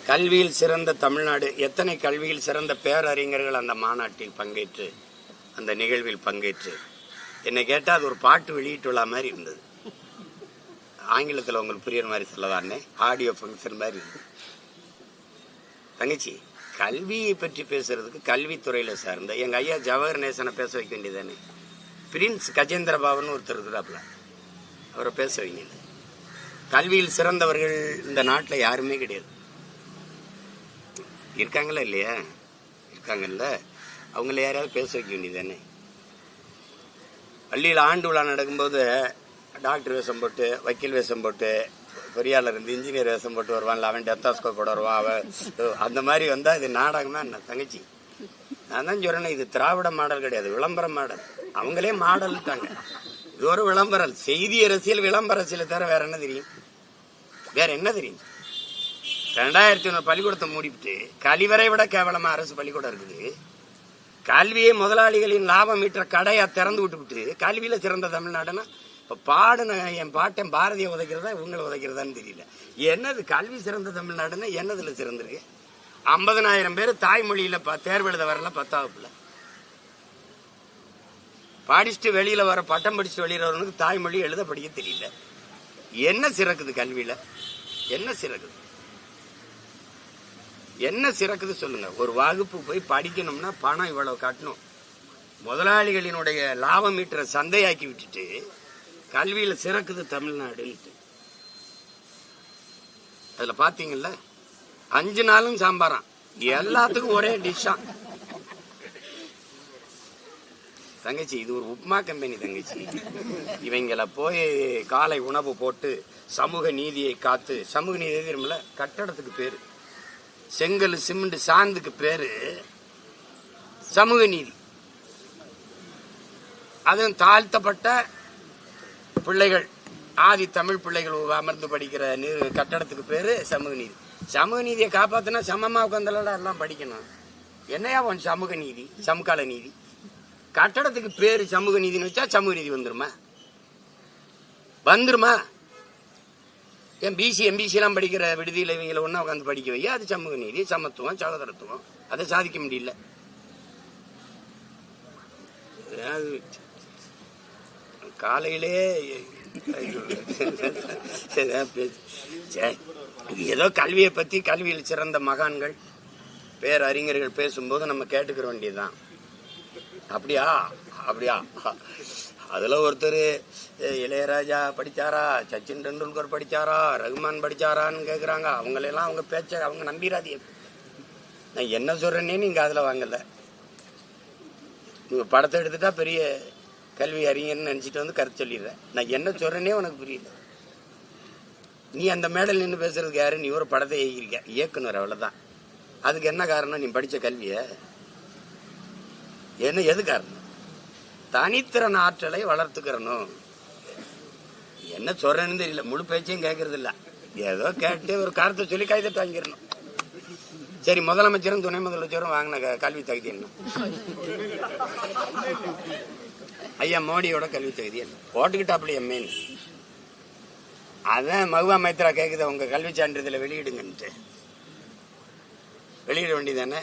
கல்வியில் சிறந்த தமிழ்நாடு, எத்தனை கல்வியில் சிறந்த பேரறிஞர்கள் அந்த மாநாட்டில் பங்கேற்று, அந்த நிகழ்வில் பங்கேற்று, என்னை கேட்டால் அது ஒரு பாட்டு வெளியிட்டுள்ள மாதிரி இருந்தது. ஆங்கிலத்தில் உங்களுக்கு புரியுற மாதிரி சொல்லதானே, ஆடியோ ஃபங்க்ஷன் மாதிரி இருந்தது. தங்கச்சி, கல்வியை பற்றி பேசுறதுக்கு கல்வித்துறையில் சார்ந்த எங்கள் ஐயா ஜவஹர் நேசனை பேச வைக்க வேண்டியதானே. பிரின்ஸ் கஜேந்திர பாபுன்னு ஒருத்தர் இருக்கிறாப்புல, அவரை பேச வைங்க. கல்வியில் சிறந்தவர்கள் இந்த நாட்டில் யாருமே கிடையாது. இருக்காங்களா இல்லையா? இருக்காங்கல்ல, அவங்கள யாரையாவது பேச வைக்க வேண்டியதானே. பள்ளியில் ஆண்டு விழா நடக்கும்போது டாக்டர் வேஷம் போட்டு, வக்கீல் வேஷம் போட்டு, பொறியாளர் இருந்து இன்ஜினியர் வேஷம் போட்டு வருவான்ல, அவன் டெத்தாஸ்கோப்போட வருவான், அவன் அந்த மாதிரி வந்தால் இது நாடகமா என்ன? தங்கச்சி, நான் தான் சொல்றேன், இது திராவிட மாடல் கிடையாது, விளம்பர மாடல். அவங்களே மாடல்ட்டாங்க. இது ஒரு விளம்பரம், செய்தி அரசியல், விளம்பர அரசியலை தவிர வேற என்ன தெரியும்? வேற என்ன தெரியும்? 2001 பள்ளிக்கூடத்தை மூடிவிட்டு கழிவறை விட கேவலமா அரசு பள்ளிக்கூடம் இருக்குது. கல்வியை முதலாளிகளின் லாபம் ஈட்டுற கடையா திறந்து விட்டுவிட்டு கல்வியில சிறந்த தமிழ்நாடுன்னா, இப்ப பாடுன என் பாட்டன் பாரதியை உதைக்கிறதா இவங்களை உதைக்கிறதான்னு தெரியல. என்னது கல்வி சிறந்த தமிழ்நாடுன்னா என்னதுல சிறந்திருக்கு? 50,000 பேர் தாய்மொழியில தேர்வு எழுத வரல 10ஆம். படிச்சுட்டு வெளியில வர, பட்டம் படிச்சுட்டு வெளியில வரவனுக்கு தாய்மொழி எழுத படிக்க தெரியல. என்ன சிறக்குது கல்வியில? என்ன சிறக்குது? என்ன சிறக்குது சொல்லுங்க. ஒரு வகுப்பு போய் படிக்கணும்னா பணம் இவ்வளவு கட்டணும். முதலாளிகளினுடைய லாபம் ஈட்டுற சந்தையாக்கி விட்டுட்டு கல்வியில சிறக்குது தமிழ்நாடு. அதுல பாத்தீங்கல்ல, 5 நாளும் சாம்பாராம், எல்லாத்துக்கும் ஒரே டிஷ்ஷா. தங்கச்சி, இது ஒரு உப்மா கம்பெனி தங்கச்சி. இவங்களை போய் காலை உணவு போட்டு சமூக நீதியை காத்து, சமூக நீதி தெரியுமில்ல, கட்டடத்துக்கு பேரு செங்கல் சிமெண்ட் சாந்துக்கு பேரு சமூக நீதி. அதுவும் தாழ்த்தப்பட்ட பிள்ளைகள், ஆதி தமிழ் பிள்ளைகள் அமர்ந்து படிக்கிற கட்டடத்துக்கு பேரு சமூக நீதி. சமூக நீதியை காப்பாத்தினா சமமா உட்கார்ந்தாலும் எல்லாம் படிக்கணும். என்னையா உன் சமூக நீதி? சமகால நீதி. கட்டடத்துக்கு பேரு சமூக நீதினு வச்சா சமூக நீதி வந்துருமா? வந்துருமா? என் பிசி எம்பிசி எல்லாம் படிக்கிற விடுதியில் இவங்களை ஒன்னா உட்காந்து படிக்க வையா, அது சமூக நீதி, சமத்துவம், சகோதரத்துவம். அதை சாதிக்க முடியல. காலையிலே ஏதோ கல்வியை பத்தி, கல்வியில் சிறந்த மகான்கள், பேரறிஞர்கள் பேசும்போது நம்ம கேட்டுக்கிற வேண்டியதுதான். அப்படியா அப்படியா? அதுல ஒருத்தர் இளையராஜா படிச்சாரா, சச்சின் டெண்டுல்கர் படிச்சாரா, ரகுமான் படிச்சாரான்னு கேக்குறாங்க. அவங்களெல்லாம் அவங்க பேச்ச அவங்க நம்பிராதீங்க. நான் என்ன சொல்றேன்னே நீங்க அதுல வாங்கல. நீங்க படத்தை எடுத்துட்டா பெரிய கல்வி அறிஞர்னு நினைச்சிட்டு வந்து கருத்து சொல்லிடுறேன். நான் என்ன சொல்றேன்னே உனக்கு புரியல. நீ அந்த மேடல் நின்று பேசுறதுக்கு யாரு? நீ ஒரு படத்தை இயக்கிருக்க, இயக்குனர், அவ்வளவுதான். அதுக்கு என்ன காரணம்? நீ படிச்ச கல்விய என்ன? எது காரணம்? தனித்திறன் ஆற்றலை வளர்த்துக்கிறணும். என்ன சொல்றேன்னு தெரியல, முழு பேச்சையும் கேட்கறது இல்ல. ஏதோ கேட்டு ஒரு கருத்தை சொல்லி கைதட்டு வாங்கிடணும். சரி, முதலமைச்சரும் துணை முதலமைச்சரும் வாங்கின கல்வி தகுதி என்ன? ஐயா மோடியோட கல்வி தகுதி என்ன? போட்டுக்கிட்டாப்ல எம்ஏன்னு. அதான் மகுவா மைத்ரா கேக்குது, உங்க கல்வி சான்றிதழை வெளியிடுங்கன்ட்டு. வெளியிட வேண்டியதானே?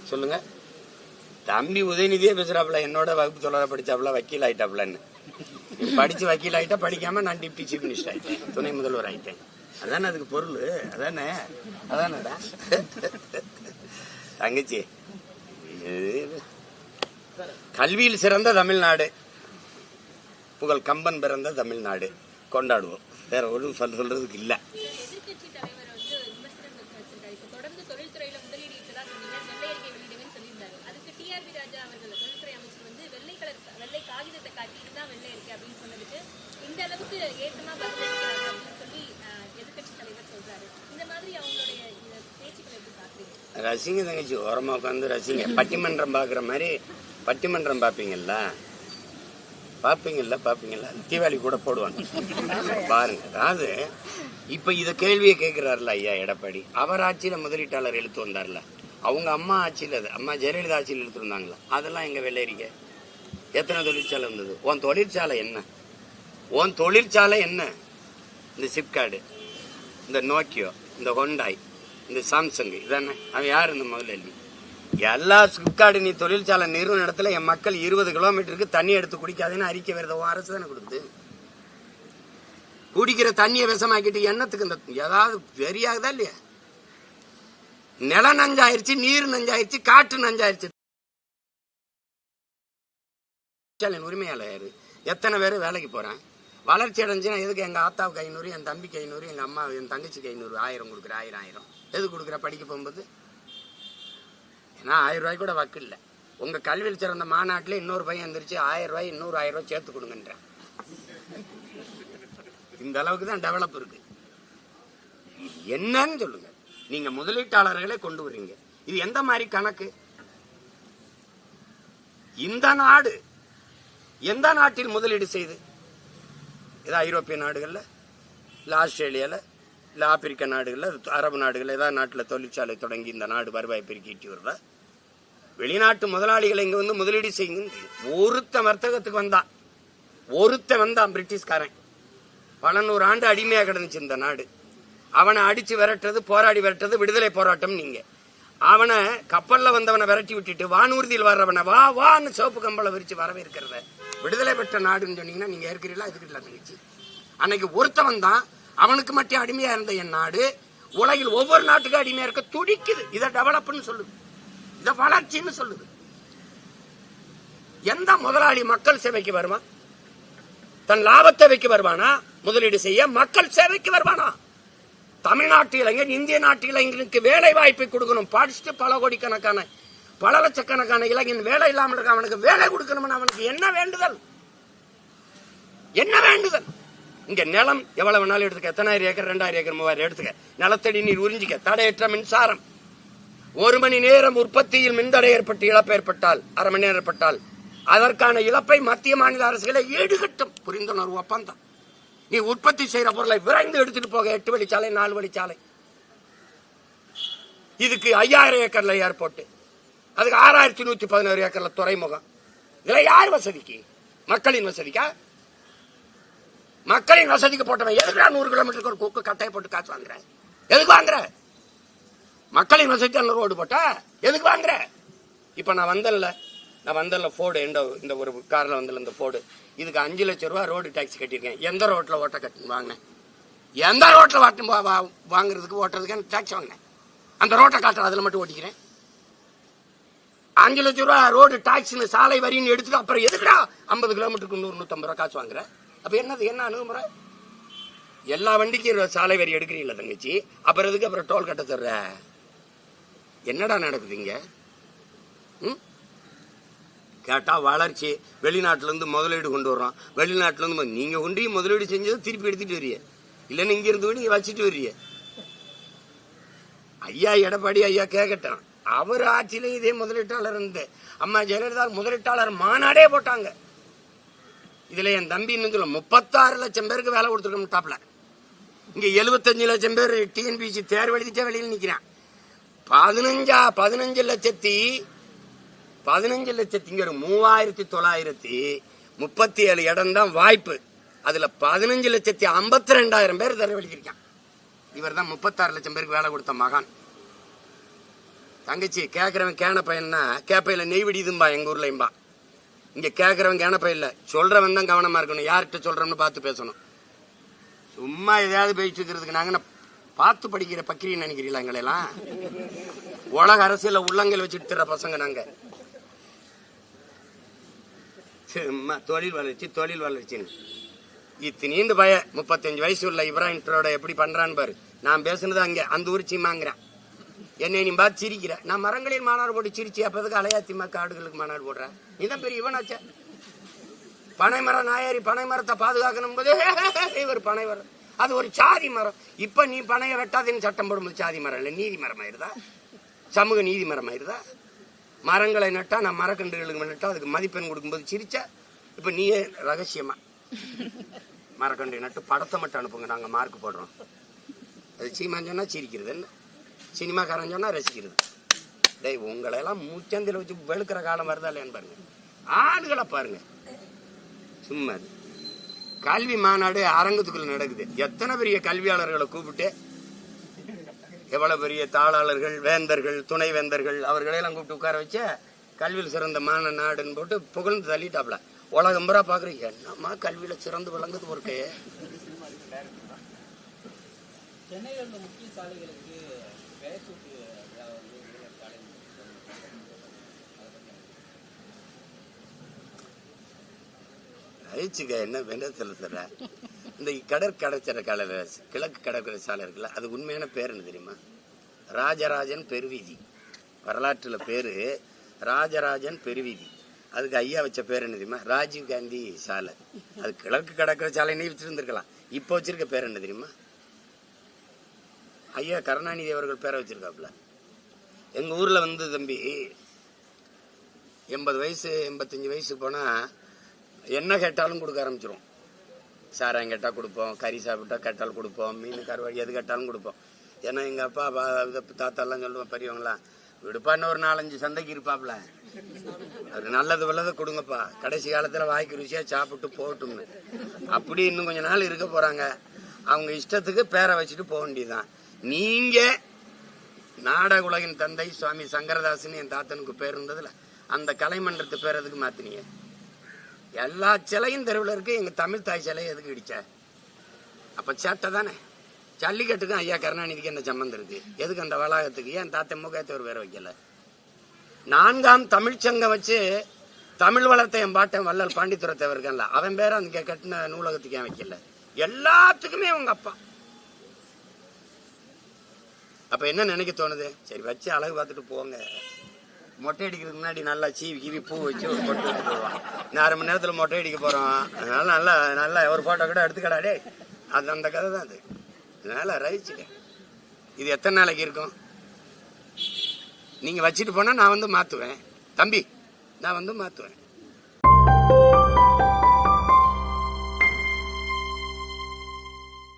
சொல்லுங்க. தம்பி உதயநிதியே பேசுறாப்புல, என்னோட வகுப்பு தொழில படிச்சாப்புல, வக்கீல் ஆயிட்டாப்புலன்னு. படிச்சு வக்கீல் ஆயிட்டா, படிக்காம நான் டிப்டி சீஃப் மினிஸ்டர் ஆயிட்டேன், துணை முதல்வர் ஆயிட்டேன். அதானே அதுக்கு பொருள்? அதானே? அதானடா தங்கச்சி. கல்வியில் சிறந்த தமிழ்நாடு, புகழ் கம்பன் பிறந்த தமிழ்நாடு கொண்டாடுவோம். வேற ஒரு சொல்றதுக்கு இல்ல. ரசிங்க தங்கச்சி, ஓரமா உட்காந்து ரசிங்க. பட்டிமன்றம் பாக்குற மாதிரி பட்டிமன்றம் பாப்பீங்கல்ல, பாப்பீங்கல்ல, தீபாவளி கூட போடுவாங்க பாருங்க. அதாவது இப்ப இத கேள்வியை கேட்கிறாருல ஐயா எடப்பாடி, அவர் ஆட்சியில முதலீட்டாளர் இழுத்து வந்தார்ல, அவங்க அம்மா ஆட்சியில, அம்மா ஜெயலலிதா ஆட்சியில் இழுத்து வந்தாங்களா, அதெல்லாம் எங்க வெள்ளையறிக்கை. எத்தனை தொழிற்சாலை இருந்தது? உன் தொழிற்சாலை என்ன? உன் தொழிற்சாலை என்ன? இந்த சிப்கார்டு இந்த நோக்கியோ, இந்த ஹொண்டாய், இந்த சாம்சங், இதானே அவன் யாரு இந்த முதலாளி? எல்லா சிப்கார்டு நீ தொழிற்சாலை நிறுவன இடத்துல என் மக்கள் 20 கிலோமீட்டருக்கு தண்ணி எடுத்து குடிக்காதுன்னு அறிக்கை வருத அரசு தானே கொடுக்குது. குடிக்கிற தண்ணியை விஷமாக்கிட்டு எண்ணத்துக்கு இந்த ஏதாவது வெறியாகுதா இல்லையா? நிலம் நஞ்சாயிருச்சு, நீர் நஞ்சாயிருச்சு, காற்று நஞ்சாயிருச்சு. உரிமையாளர் யாரு? எத்தனை பேர் வேலைக்கு போறேன்? வளர்ச்சி அடைஞ்சுன்னா எதுக்கு எங்க ஆத்தாவுக்கு 500, என் தம்பிக்கு 500, எங்க அம்மா என் தங்கச்சிக்கு 500, 1000 கொடுக்குற, 1000 எது கொடுக்குற? படிக்க போகும்போது ஏன்னா 1000 ரூபாய் கூட வக்கு இல்லை. உங்க கல்வியில் சிறந்த மாநாட்டில் இன்னொரு பையன் எந்திரிச்சு 1000 ரூபாய் இன்னொரு 1000 ரூபாய் சேர்த்து கொடுங்கன்ற. இந்த அளவுக்கு தான் டெவலப் இருக்கு. என்னன்னு சொல்லுங்க. நீங்க முதலீட்டாளர்களை கொண்டு வர்றீங்க. இது எந்த மாதிரி கணக்கு? இந்த நாடு எந்த நாட்டில் முதலீடு செய்து? ஏதாவது ஐரோப்பிய நாடுகள்ல, இல்ல ஆஸ்திரேலியால, இல்ல ஆப்பிரிக்க நாடுகள்ல, அரபு நாடுகள்ல ஏதாவது நாட்டுல தொழிற்சாலை தொடங்கி இந்த நாடு வருவாய் பெருக்கிட்டு வருதா? வெளிநாட்டு முதலாளிகளை இங்க வந்து முதலீடு செய்யுங்க. ஒருத்த வர்த்தகத்துக்கு வந்தான் பிரிட்டிஷ்காரன். பல 100 ஆண்டு அடிமையா கிடந்துச்சு இந்த நாடு. அவனை அடிச்சு விரட்டுறது, போராடி விரட்டுறது விடுதலை போராட்டம். நீங்க அவனை கப்பல்ல வந்தவனை விரட்டி விட்டுட்டு வானூர்தியில் வர்றவனை வா வான்னு சிவப்பு கம்பளை விரிச்சு வரவேற்கிறத விடுதலை பெற்ற நாடுன்னு சொன்னீங்கன்னா நீங்க ஏற்கிறீங்களா? எதுக்கிட்டா நினைச்சு? அன்னைக்கு ஒருத்தவன் தான் அவனுக்கு மட்டும் அடிமையா இருந்த என் நாடு உலகில் ஒவ்வொரு நாட்டுக்கும் அடிமையா இருக்க துடிக்குது. இதை டெவலப்னு சொல்லுது, இதை வளர்ச்சின்னு சொல்லுது. எந்த முதலாளி மக்கள் சேவைக்கு வருவான்? தன் லாபத்தை வைக்க வருவானா? முதலீடு செய்ய மக்கள் சேவைக்கு வருவானா? தமிழ்நாட்டு இளைஞர், இந்திய நாட்டு இளைஞர்களுக்கு வேலை வாய்ப்பை கொடுக்கணும். படிச்சுட்டு பல கோடிக்கணக்கான, பல லட்சக்கணக்கான இளைஞன் வேலை இல்லாமல் இருக்க, அவனுக்கு வேலை கொடுக்கணும்னு அவனுக்கு என்ன வேண்டுதல்? என்ன வேண்டுதல்? இங்க நிலம் எவ்வளவு வேணாலும் எடுத்துக்க. எத்தனாயிரம் ஏக்கர், 2000 ஏக்கர், 3000 எடுத்துக்க. நிலத்தடி நீர் உறிஞ்சிக்க. தடையற்ற மின்சாரம். 1 மணி நேரம் உற்பத்தியில் மின்தடை ஏற்பட்டு இழப்பு ஏற்பட்டால், அரை மணி நேரம் ஏற்பட்டால் அதற்கான இழப்பை மத்திய மாநில அரசுகளை ஈடுகட்டும். புரிந்துணர்வு ஒப்பந்தம். நீ உற்பத்தி செய்யற பொருளை விரைந்து எடுத்துட்டு போக 8 வழிச்சாலை, 4 வழிச்சாலை. இதுக்கு 5000 ஏக்கர்ல ஏர்போர்ட், அதுக்கு 6111 ஏக்கர்ல துறைமுகம். இதுல யார் வசதிக்கு? மக்களின் வசதிக்கா? மக்களின் வசதிக்கு போட்டவன் எதுக்கு 100 கிலோமீட்டருக்கு ஒரு குக்கு கட்டையை போட்டு காசு வாங்குற? எதுக்கு வாங்குற? மக்களின் வசதி அந்த ரோடு போட்ட எதுக்கு வாங்குற? இப்ப நான் வந்தல போர்டு, இந்த ஒரு கார்ல வந்தல இந்த போர்டு, இதுக்கு 5 லட்சம் ரூபாய் ரோடு டாக்ஸ் கட்டிருக்கேன். எந்த ரோட்ல ஓட்ட கட்டு வாங்கினேன்? எந்த ரோட்ல வாங்குறதுக்கு ஓட்டுறதுக்கு டாக்ஸ் வாங்கினேன்? அந்த ரோட்டை காட்டுற, அதுல மட்டும் ஓட்டிக்கிறேன். 5 லட்சம் ரூபாய் ரோடு டாக்ஸ் சாலை வரின்னு எடுத்துட்டு அப்புறம் எதுக்குடா 50 கிலோமீட்டருக்கு 100-150 ரூபாய் காசு வாங்குற? அப்ப என்ன அணுகுமுறை? எல்லா வண்டிக்கும் சாலை வரி எடுக்கிறீங்களா தங்கச்சி? அப்புறம் எதுக்கு அப்புறம் டோல் கட்ட தர்ற? என்னடா நடக்குதுங்க? கேட்டா வளர்ச்சி, வெளிநாட்டுல இருந்து முதலீடு கொண்டு வர்றோம். வெளிநாட்டுல இருந்து நீங்க கொண்டு முதலீடு செஞ்சதை திருப்பி எடுத்துட்டு வர்றீங்க, இல்லன்னு இங்க இருந்து நீங்க வச்சுட்டு வர்றீங்க. ஐயா எடப்பாடி ஐயா கேட்கட்டும், அவர் ஆட்சியில இதே முதலீட்டாளர் இருந்து அம்மா ஜெயலலிதா முதலீட்டாளர் மாநாடே போட்டாங்க. இதுல என் தம்பி இன்னும் சொல்ல 36 லட்சம் பேருக்கு வேலை கொடுத்துருக்கோம் டாப்ல. இங்க 75 லட்சம் பேர் டிஎன்பிசி தேர்வு எழுதிட்டே வெளியில் நிக்கிறான். 15 லட்சத்திங்க 3937 இடம் தான் வாய்ப்பு. அதுல 15,52,000 பேர் தரவழிச்சிருக்கான். இவர் தான் 36 லட்சம் பேருக்கு வேலை கொடுத்த மகான். தங்கச்சி கேக்குறவன் கேன பையன்னா கேப்பையில நெய் விடிதும்பா எங்க ஊர்லயும்பா. இங்க கேக்குறவன் கேன பையில சொல்றவன் தான் கவனமா இருக்கணும். யார்கிட்ட சொல்றோம்னு பார்த்து பேசணும். சும்மா எதையாவது பேசிட்டு இருக்கிறதுக்கு நாங்க பார்த்து படிக்கிற பக்கிரின்னு நினைக்கிறீங்களா? எங்களெல்லாம் உலக அரசியல உள்ளங்கள் வச்சுட்டு தர்ற பசங்க நாங்க. தொழில் வளர்ச்சின்னு இத்தனீண்டு பய 35 வயசு உள்ள இப்ராஹிம் எப்படி பண்றான்னு பாரு. நான் பேசுனது அங்க அந்த ஊர் சீமாங்கிறேன். என்னை நீ பார்த்து சிரிக்கிற. நான் மரங்களில் மாநாடு போட்டு சிரிச்சு அப்பதுக்கு அலையாத்திமா காடுகளுக்கு மாநாடு போடுறேன். நீதான் பெரிய இவனாச்ச. பனைமரம் நாயாரி பனை மரத்தை பாதுகாக்கணும் போது இவர் பனை மரம், அது ஒரு சாதி மரம். இப்ப நீ பனையை வெட்டாதுன்னு சட்டம் போடும்போது சாதி மரம் இல்ல நீதி மரம் ஆயிருதா? சமூக நீதி மரம் ஆயிருதா? மரங்களை நட்டா, நான் மரக்கன்றுகளுக்கு நட்டா அதுக்கு மதிப்பெண் கொடுக்கும்போது சிரிச்சா. இப்ப நீயே ரகசியமா மரக்கன்று நட்டு படத்தை மட்டும் அனுப்புங்க, நாங்க மார்க் போடுறோம். அது சீமான் சொன்னா சிரிக்கிறது, என்ன சினிமாக்காரன் சொன்னா ரசிக்கிறது. டேய் உங்களை எல்லாம் மூச்சந்தில வச்சு வெளுக்கிற காலம் வருதா இல்லையான்னு பாருங்க. ஆளுகளை பாருங்க. சும்மா கல்வி மாநாடு அரங்கத்துக்குள்ள நடக்குது. எத்தனை பெரிய கல்வியாளர்களை கூப்பிட்டு எவ்வளவு பெரிய தாளாளர்கள், வேந்தர்கள், துணை வேந்தர்கள் அவர்களையெல்லாம் கூப்பிட்டு உட்கார வச்ச கல்வியில் சிறந்த மான நாடுன்னு போட்டு புகழ்ந்து தள்ளிட்டாப்ல. உலகம் பூரா பாக்குறீங்க, என்னம்மா கல்வியில சிறந்து விளங்குது பொருட்கே. அழிச்சுக்க என்ன வெண்டத்தில் தர இந்த கடற்கடற்கரை காலையில கிழக்கு கடற்கரை சாலை இருக்குல்ல, அது உண்மையான பேர் என்ன தெரியுமா? ராஜராஜன் பெருவீதி. வரலாற்றுல பேரு ராஜராஜன் பெருவீதி. அதுக்கு ஐயா வச்ச பேர் என்ன தெரியுமா? ராஜீவ் காந்தி சாலை. அது கிழக்கு கடற்கரை சாலைன்னு வச்சிருந்துருக்கலாம். இப்ப வச்சிருக்க பேர் என்ன தெரியுமா? ஐயா கருணாநிதி அவர்கள் பேரை வச்சிருக்காப்புல. எங்க ஊர்ல வந்து தம்பி 80 வயசு 85 வயசு போனா என்ன கேட்டாலும் கொடுக்க ஆரம்பிச்சிரும். சாராயம் கேட்டா கொடுப்போம், கறி சாப்பிட்டா கேட்டாலும் கொடுப்போம், மீன் கருவாடி எது கேட்டாலும் கொடுப்போம். ஏன்னா எங்க அப்பா தாத்தா எல்லாம் சொல்லுவோம், பெரியவங்களாம் விடுப்பான்னு ஒரு 4-5 சந்தைக்கு இருப்பாப்ல. அது நல்லது வல்லதை கொடுங்கப்பா, கடைசி காலத்துல வாய்க்கு ருசியா சாப்பிட்டு போகட்டும்னு. அப்படி இன்னும் கொஞ்ச நாள் இருக்க போறாங்க. அவங்க இஷ்டத்துக்கு பேரை வச்சுட்டு போக வேண்டியதுதான். நீங்க நாடக உலகின் தந்தை சுவாமி சங்கரதாசன் என் தாத்தனுக்கு பேர் இருந்ததுல, அந்த கலைமன்றத்து பேர் எதுக்கு மாத்தினீங்க? எல்லா சிலையும் தெருவில் இருக்கு, எங்க தமிழ் தாய் சிலையை எதுக்கு இடிச்ச? அப்ப சேட்டை தானே. ஜல்லிக்கட்டுக்கும் ஐயா கருணாநிதிக்கு என்ன சம்பந்தம் இருக்கு? எதுக்கு அந்த வளாகத்துக்கு ஏன் தாத்த முகத்தை ஒரு பேரை வைக்கல? 4ஆம் தமிழ்ச்சங்கம் வச்சு தமிழ் வளர்த்த என் பாட்டன் வள்ளல் பாண்டித்துரை தேவர்கன்ல, அவன் பேரை அந்த கட்டின நூலகத்துக்கு ஏன் வைக்கல? எல்லாத்துக்குமே உங்க அப்பா. அப்ப என்ன நினைக்க தோணுது? சரி வச்சு அழகு பார்த்துட்டு போங்க. மொட்டை அடிக்கிறதுக்கு முன்னாடி நல்லா சீவி கீவி பூ வச்சு ஒரு பொட்டு வச்சு போடுவான். 1/2 மணி நேரத்துல மொட்டை அடிக்க போறோம், அதனால நல்லா நல்லா ஒரு போட்டோ கூட எடுத்துக்கடாடே. அது அந்த கதை தான் அது. அதனால ரசிச்சுட்டேன். இது எத்தனை நாளைக்கு இருக்கும்? நீங்க வச்சுட்டு போனா நான் வந்து மாத்துவேன் தம்பி, நான் வந்து மாத்துவேன்.